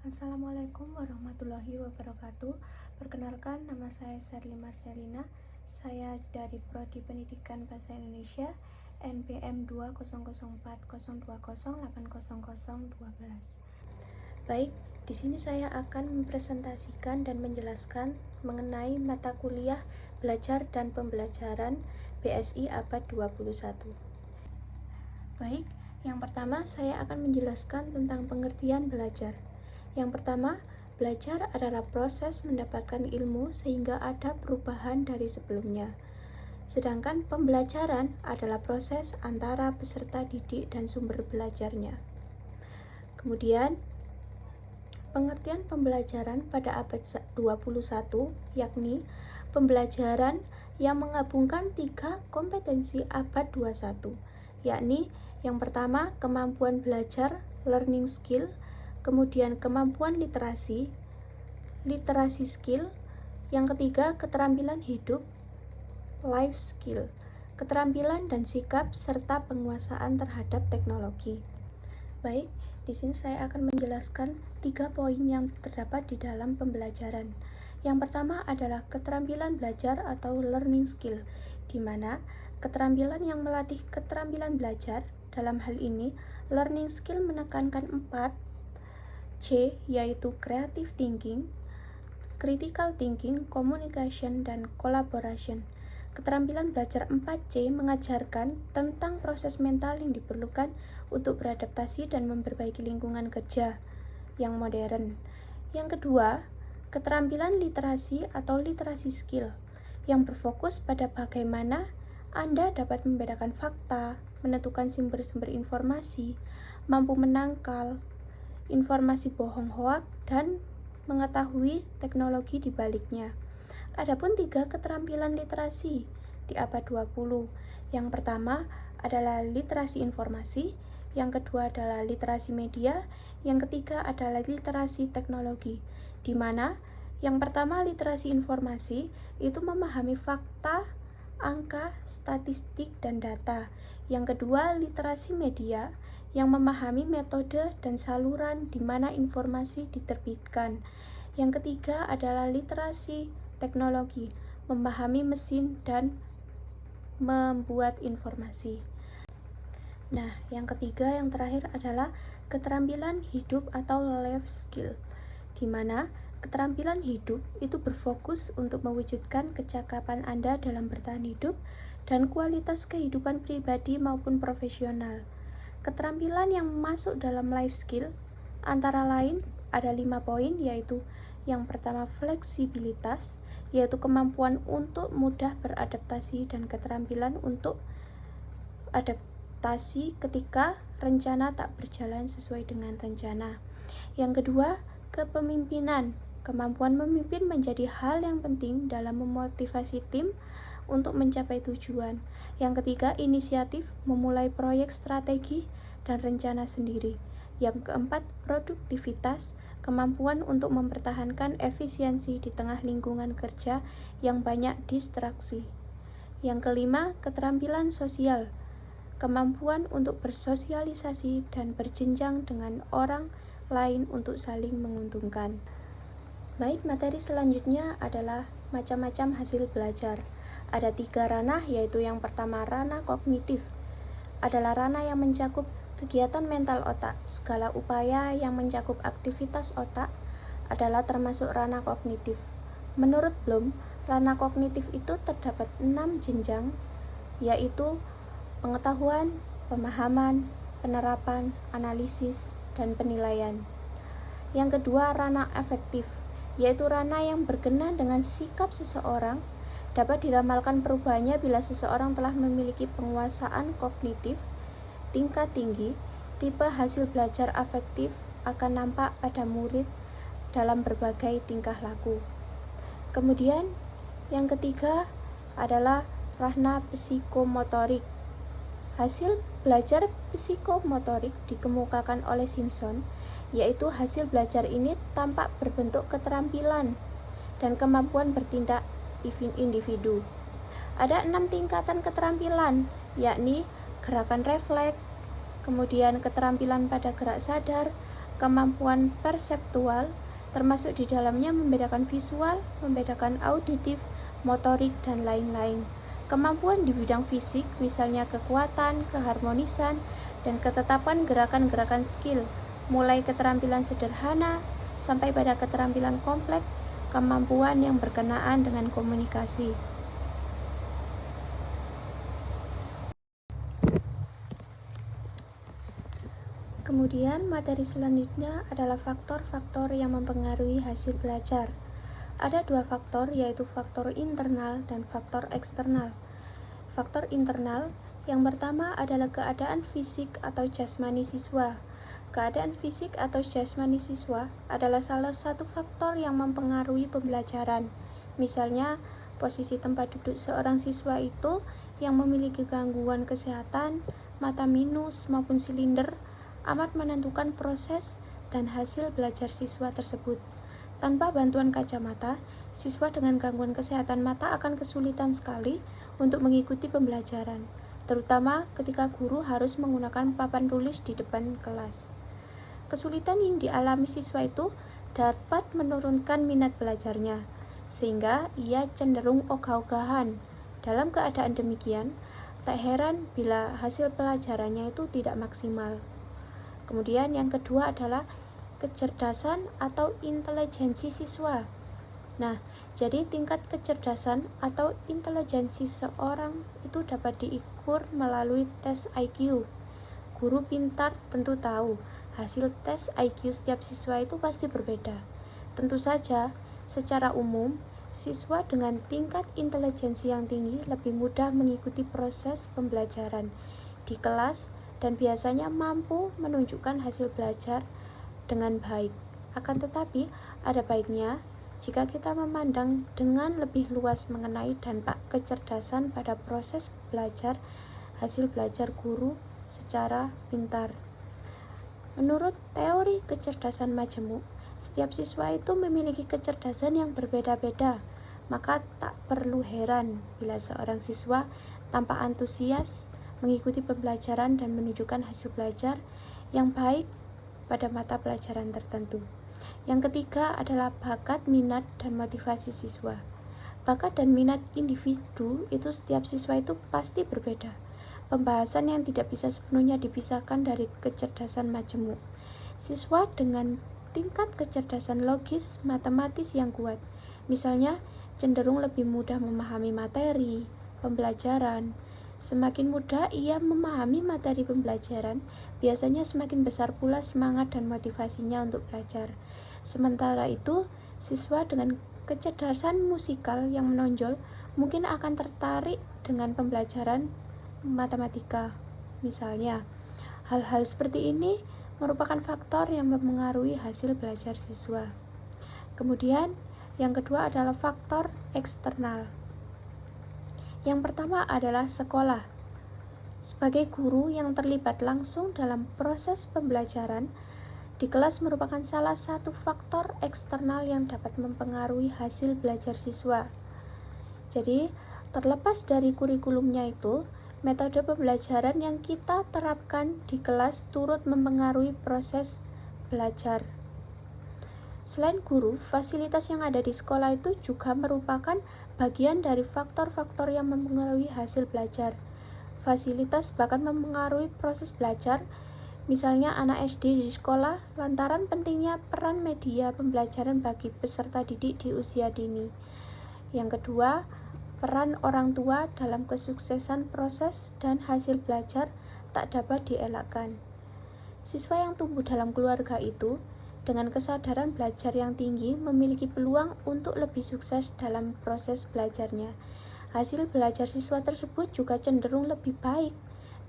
Assalamualaikum warahmatullahi wabarakatuh. Perkenalkan, nama saya Sherly Marcelina. Saya dari Prodi Pendidikan Bahasa Indonesia NPM 20040208012. Baik, di sini saya akan mempresentasikan dan menjelaskan mengenai mata kuliah Belajar dan Pembelajaran BSI Abad 21. Baik, yang pertama saya akan menjelaskan tentang pengertian belajar. Yang pertama, belajar adalah proses mendapatkan ilmu sehingga ada perubahan dari sebelumnya. Sedangkan pembelajaran adalah proses antara peserta didik dan sumber belajarnya. Kemudian, pengertian pembelajaran pada abad 21 yakni pembelajaran yang menggabungkan 3 kompetensi abad 21, yakni yang pertama kemampuan belajar, learning skill, kemudian kemampuan literasi skill, yang ketiga keterampilan hidup, life skill, keterampilan dan sikap serta penguasaan terhadap teknologi. Baik, di sini saya akan menjelaskan 3 poin yang terdapat di dalam pembelajaran. Yang pertama adalah keterampilan belajar atau learning skill, di mana keterampilan yang melatih keterampilan belajar. Dalam hal ini, learning skill menekankan 4C, yaitu creative thinking, critical thinking, communication, dan collaboration. Keterampilan belajar 4C mengajarkan tentang proses mental yang diperlukan untuk beradaptasi dan memperbaiki lingkungan kerja yang modern. Yang kedua, keterampilan literasi atau literasi skill yang berfokus pada bagaimana Anda dapat membedakan fakta, menentukan sumber-sumber informasi, mampu menangkal informasi bohong hoak, dan mengetahui teknologi di baliknya. Adapun 3 keterampilan literasi di abad 20. Yang pertama adalah literasi informasi, yang kedua adalah literasi media, yang ketiga adalah literasi teknologi, di mana yang pertama literasi informasi itu memahami fakta, angka, statistik, dan data. Yang kedua literasi media yang memahami metode dan saluran di mana informasi diterbitkan. Yang ketiga adalah literasi teknologi, memahami mesin dan membuat informasi. Nah, yang ketiga, yang terakhir adalah keterampilan hidup atau life skill, di mana keterampilan hidup itu berfokus untuk mewujudkan kecakapan Anda dalam bertahan hidup dan kualitas kehidupan pribadi maupun profesional. Keterampilan yang masuk dalam life skill antara lain ada 5 poin, yaitu yang pertama fleksibilitas, yaitu kemampuan untuk mudah beradaptasi dan keterampilan untuk adaptasi ketika rencana tak berjalan sesuai dengan rencana. Yang kedua, kepemimpinan. Kemampuan memimpin menjadi hal yang penting dalam memotivasi tim untuk mencapai tujuan. Yang ketiga, inisiatif, memulai proyek strategi dan rencana sendiri. Yang keempat, produktivitas, kemampuan untuk mempertahankan efisiensi di tengah lingkungan kerja yang banyak distraksi. Yang kelima, keterampilan sosial, kemampuan untuk bersosialisasi dan berjenjang dengan orang lain untuk saling menguntungkan. Baik, materi selanjutnya adalah macam-macam hasil belajar. Ada 3 ranah, yaitu yang pertama ranah kognitif. Adalah ranah yang mencakup kegiatan mental otak. Segala upaya yang mencakup aktivitas otak adalah termasuk ranah kognitif. Menurut Bloom, ranah kognitif itu terdapat 6 jenjang, yaitu pengetahuan, pemahaman, penerapan, analisis, dan penilaian. Yang kedua, ranah afektif, yaitu ranah yang berkenaan dengan sikap seseorang. Dapat diramalkan perubahannya bila seseorang telah memiliki penguasaan kognitif tingkat tinggi. Tipe hasil belajar afektif akan nampak pada murid dalam berbagai tingkah laku. Kemudian, yang ketiga adalah ranah psikomotorik. Hasil belajar psikomotorik dikemukakan oleh Simpson, yaitu hasil belajar ini tampak berbentuk keterampilan dan kemampuan bertindak individu. Ada 6 tingkatan keterampilan, yakni gerakan refleks, kemudian keterampilan pada gerak sadar, kemampuan perseptual, termasuk di dalamnya membedakan visual, membedakan auditif, motorik, dan lain-lain. Kemampuan di bidang fisik, misalnya kekuatan, keharmonisan, dan ketetapan gerakan-gerakan skill, mulai keterampilan sederhana sampai pada keterampilan kompleks, kemampuan yang berkenaan dengan komunikasi. Kemudian materi selanjutnya adalah faktor-faktor yang mempengaruhi hasil belajar. Ada dua faktor, yaitu faktor internal dan faktor eksternal. Faktor internal yang pertama adalah keadaan fisik atau jasmani siswa. Keadaan fisik atau jasmani siswa adalah salah satu faktor yang mempengaruhi pembelajaran. Misalnya, posisi tempat duduk seorang siswa itu yang memiliki gangguan kesehatan, mata minus maupun silinder, amat menentukan proses dan hasil belajar siswa tersebut. Tanpa bantuan kacamata, siswa dengan gangguan kesehatan mata akan kesulitan sekali untuk mengikuti pembelajaran, terutama ketika guru harus menggunakan papan tulis di depan kelas. Kesulitan yang dialami siswa itu dapat menurunkan minat belajarnya, sehingga ia cenderung ogah-ogahan. Dalam keadaan demikian, tak heran bila hasil pelajarannya itu tidak maksimal. Kemudian yang kedua adalah kecerdasan atau intelijensi siswa. Nah, jadi tingkat kecerdasan atau intelijensi seorang itu dapat diukur melalui tes IQ. Guru pintar tentu tahu hasil tes IQ setiap siswa itu pasti berbeda. Tentu saja, secara umum, siswa dengan tingkat intelijensi yang tinggi lebih mudah mengikuti proses pembelajaran di kelas dan biasanya mampu menunjukkan hasil belajar dengan baik. Akan tetapi, ada baiknya jika kita memandang dengan lebih luas mengenai dampak kecerdasan pada proses belajar, hasil belajar guru secara pintar. Menurut teori kecerdasan majemuk, setiap siswa itu memiliki kecerdasan yang berbeda-beda, maka tak perlu heran bila seorang siswa tanpa antusias mengikuti pembelajaran dan menunjukkan hasil belajar yang baik pada mata pelajaran tertentu. Yang ketiga adalah bakat, minat, dan motivasi siswa. Bakat dan minat individu itu setiap siswa itu pasti berbeda. Pembahasan yang tidak bisa sepenuhnya dipisahkan dari kecerdasan majemuk. Siswa dengan tingkat kecerdasan logis, matematis yang kuat, misalnya cenderung lebih mudah memahami materi pembelajaran. Semakin mudah ia memahami materi pembelajaran, biasanya semakin besar pula semangat dan motivasinya untuk belajar. Sementara itu, siswa dengan kecerdasan musikal yang menonjol mungkin akan tertarik dengan pembelajaran matematika. Misalnya, hal-hal seperti ini merupakan faktor yang mempengaruhi hasil belajar siswa. Kemudian, yang kedua adalah faktor eksternal. Yang pertama adalah sekolah. Sebagai guru yang terlibat langsung dalam proses pembelajaran, di kelas merupakan salah satu faktor eksternal yang dapat mempengaruhi hasil belajar siswa. Jadi, terlepas dari kurikulumnya itu, metode pembelajaran yang kita terapkan di kelas turut mempengaruhi proses belajar. Selain guru, fasilitas yang ada di sekolah itu juga merupakan bagian dari faktor-faktor yang mempengaruhi hasil belajar. Fasilitas bahkan mempengaruhi proses belajar, misalnya anak SD di sekolah, lantaran pentingnya peran media pembelajaran bagi peserta didik di usia dini. Yang kedua, peran orang tua dalam kesuksesan proses dan hasil belajar tak dapat dielakkan. Siswa yang tumbuh dalam keluarga itu dengan kesadaran belajar yang tinggi memiliki peluang untuk lebih sukses dalam proses belajarnya. Hasil belajar siswa tersebut juga cenderung lebih baik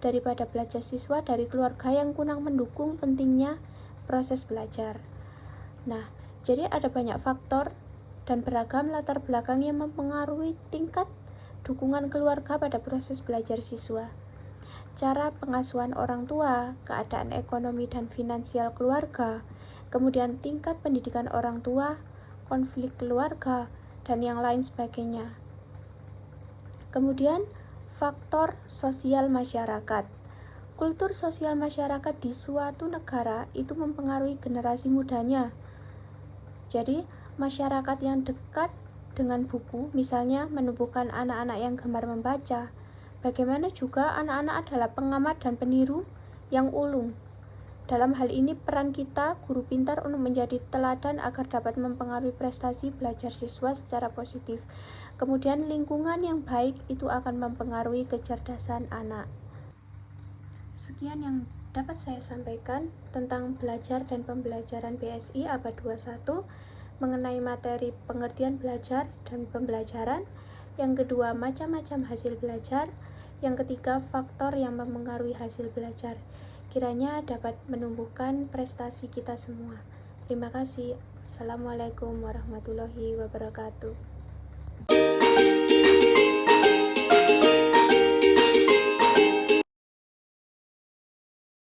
daripada belajar siswa dari keluarga yang kurang mendukung pentingnya proses belajar. Nah, jadi ada banyak faktor dan beragam latar belakang yang mempengaruhi tingkat dukungan keluarga pada proses belajar siswa. Cara pengasuhan orang tua, keadaan ekonomi dan finansial keluarga, kemudian tingkat pendidikan orang tua, konflik keluarga, dan yang lain sebagainya. Kemudian, faktor sosial masyarakat. Kultur sosial masyarakat di suatu negara itu mempengaruhi generasi mudanya. Jadi, masyarakat yang dekat dengan buku, misalnya menumbuhkan anak-anak yang gemar membaca. Bagaimana juga anak-anak adalah pengamat dan peniru yang ulung. Dalam hal ini, peran kita, guru pintar, untuk menjadi teladan agar dapat mempengaruhi prestasi belajar siswa secara positif. Kemudian, lingkungan yang baik itu akan mempengaruhi kecerdasan anak. Sekian yang dapat saya sampaikan tentang belajar dan pembelajaran BSI abad 21, mengenai materi pengertian belajar dan pembelajaran. Yang kedua, macam-macam hasil belajar. Yang ketiga, faktor yang mempengaruhi hasil belajar. Kiranya dapat menumbuhkan prestasi kita semua. Terima kasih. Assalamualaikum warahmatullahi wabarakatuh.